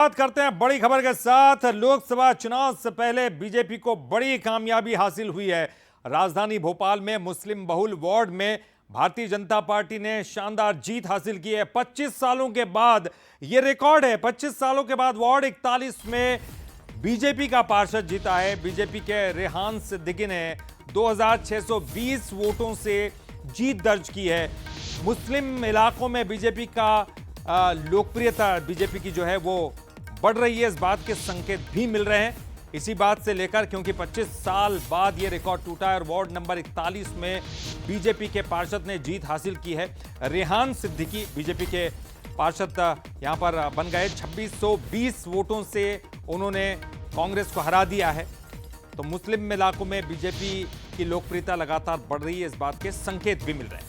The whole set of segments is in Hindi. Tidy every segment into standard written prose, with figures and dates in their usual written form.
बात करते हैं बड़ी खबर के साथ। लोकसभा चुनाव से पहले बीजेपी को बड़ी कामयाबी हासिल हुई है। राजधानी भोपाल में मुस्लिम बहुल वार्ड में भारतीय जनता पार्टी ने शानदार जीत हासिल की है। 25 सालों के बाद यह रिकॉर्ड है। 25 सालों के बाद वार्ड 41 में बीजेपी का पार्षद जीता है। बीजेपी के रेहान सिद्दीकी ने 2620 वोटों से जीत दर्ज की है। मुस्लिम इलाकों में बीजेपी का लोकप्रियता बीजेपी की जो है वो बढ़ रही है। इस बात के संकेत भी मिल रहे हैं इसी बात से लेकर, क्योंकि 25 साल बाद ये रिकॉर्ड टूटा है और वार्ड नंबर 41 में बीजेपी के पार्षद ने जीत हासिल की है। रेहान सिद्दीकी बीजेपी के पार्षद यहां पर बन गए। 2620 वोटों से उन्होंने कांग्रेस को हरा दिया है। तो मुस्लिम इलाकों में बीजेपी की लोकप्रियता लगातार बढ़ रही है, इस बात के संकेत भी मिल रहे हैं।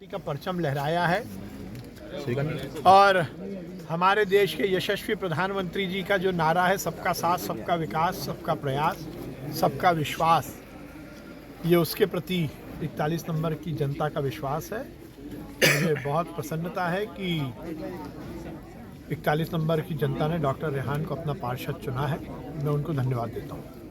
का परचम लहराया है और हमारे देश के यशस्वी प्रधानमंत्री जी का जो नारा है, सबका साथ, सबका विकास, सबका प्रयास, सबका विश्वास, ये उसके प्रति 41 नंबर की जनता का विश्वास है। मुझे बहुत प्रसन्नता है कि 41 नंबर की जनता ने डॉक्टर रेहान को अपना पार्षद चुना है। मैं उनको धन्यवाद देता हूँ।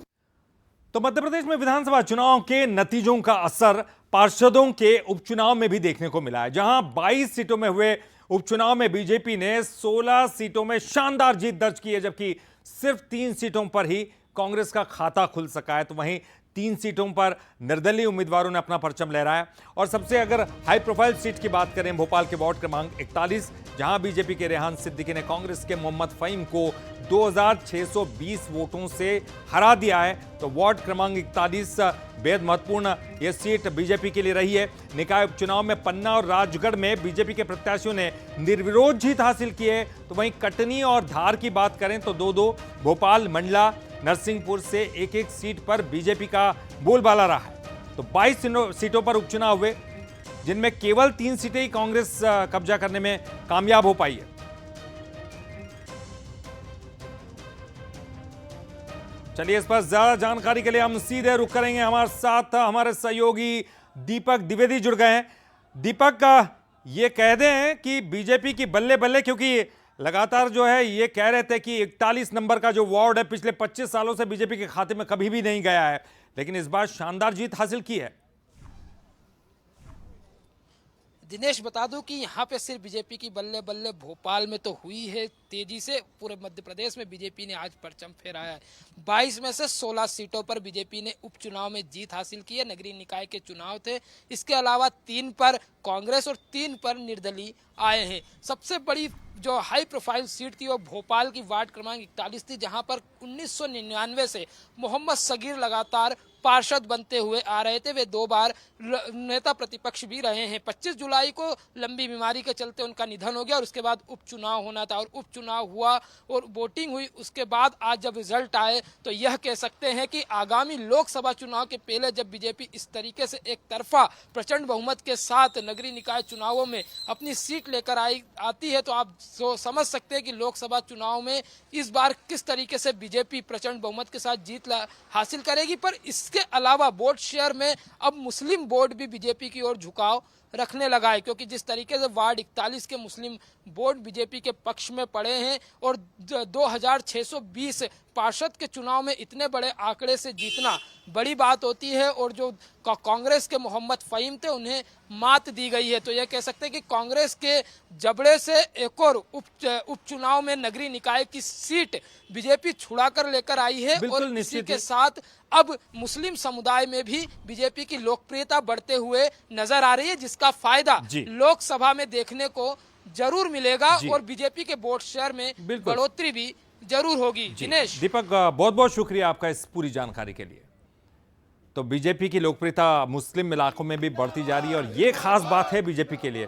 तो मध्य प्रदेश में विधानसभा चुनाव के नतीजों का असर पार्षदों के उपचुनाव में भी देखने को मिला है। जहां 22 सीटों में हुए उपचुनाव में बीजेपी ने 16 सीटों में शानदार जीत दर्ज की है, जबकि सिर्फ 3 सीटों पर ही कांग्रेस का खाता खुल सका है। तो वहीं 3 सीटों पर निर्दलीय उम्मीदवारों ने अपना परचम लहराया। और सबसे अगर हाई प्रोफाइल सीट की बात करें, भोपाल के वार्ड क्रमांक 41, जहां बीजेपी के रेहान सिद्दीकी ने कांग्रेस के मोहम्मद फहीम को 2620 वोटों से हरा दिया है। तो वार्ड क्रमांक 41 बेहद महत्वपूर्ण यह सीट बीजेपी के लिए रही है। निकाय उपचुनाव में पन्ना और राजगढ़ में बीजेपी के प्रत्याशियों ने निर्विरोध जीत हासिल की है। तो वहीं कटनी और धार की बात करें तो 2-2, भोपाल, मंडला, नरसिंहपुर से 1-1 सीट पर बीजेपी का बोलबाला रहा है। तो 22 सीटों पर उपचुनाव हुए, जिनमें केवल 3 सीटें ही कांग्रेस कब्जा करने में कामयाब हो पाई है। चलिए, इस पर ज्यादा जानकारी के लिए हम सीधे रुक करेंगे। हमारे साथ हमारे सहयोगी दीपक द्विवेदी जुड़ गए हैं। दीपक, ये कह दें कि बीजेपी की बल्ले बल्ले, क्योंकि लगातार जो है ये कह रहे थे कि 41 नंबर का जो वार्ड है पिछले 25 सालों से बीजेपी के खाते में कभी भी नहीं गया है, लेकिन इस बार शानदार जीत हासिल की है। दिनेश, बता दूं कि यहाँ पे सिर्फ बीजेपी की बल्ले बल्ले भोपाल में तो हुई है तेजी से, पूरे मध्य प्रदेश में बीजेपी ने आज परचम फहराया है। 22 में से 16 सीटों पर बीजेपी ने उपचुनाव में जीत हासिल की है। नगरीय निकाय के चुनाव थे, इसके अलावा 3 पर कांग्रेस और 3 पर निर्दलीय आए हैं। सबसे बड़ी जो हाई प्रोफाइल सीट थी वो भोपाल की वार्ड क्रमांक 41 थी, जहां पर 1999 से मोहम्मद सगीर लगातार पार्षद बनते हुए आ रहे थे। वे 2 बार नेता प्रतिपक्ष भी रहे हैं। 25 जुलाई को लंबी बीमारी के चलते उनका निधन हो गया और उसके बाद उपचुनाव होना था और उपचुनाव हुआ और वोटिंग हुई। उसके बाद आज जब रिजल्ट आए तो यह कह सकते हैं कि आगामी लोकसभा चुनाव के पहले जब बीजेपी इस तरीके से एक तरफा प्रचंड बहुमत के साथ नगरीय निकाय चुनावों में अपनी सीट लेकर आती है, तो आप समझ सकते हैं कि लोकसभा चुनाव में इस बार किस तरीके से बीजेपी प्रचंड बहुमत के साथ जीत हासिल करेगी। पर इसके अलावा वोट शेयर में अब मुस्लिम वोट भी बीजेपी की ओर झुकाव रखने लगा है, क्योंकि जिस तरीके से वार्ड 41 के मुस्लिम वोट बीजेपी के पक्ष में पड़े हैं और 2620 पार्षद के चुनाव में इतने बड़े आंकड़े से जीतना बड़ी बात होती है। और जो कांग्रेस के मोहम्मद फहीम थे उन्हें मात दी गई है। तो यह कह सकते हैं कि कांग्रेस के जबड़े से एक और उपचुनाव में नगरीय निकाय की सीट बीजेपी छुड़ा कर लेकर आई है। और इसी के साथ अब मुस्लिम समुदाय में भी बीजेपी की लोकप्रियता बढ़ते हुए नजर आ रही है, जिसका फायदा लोकसभा में देखने को जरूर मिलेगा और बीजेपी के वोट शेयर में बढ़ोतरी भी जरूर होगी। दिनेश, दीपक, बहुत बहुत शुक्रिया आपका इस पूरी जानकारी के लिए। तो बीजेपी की लोकप्रियता मुस्लिम इलाकों में भी बढ़ती जा रही है और ये खास बात है बीजेपी के लिए।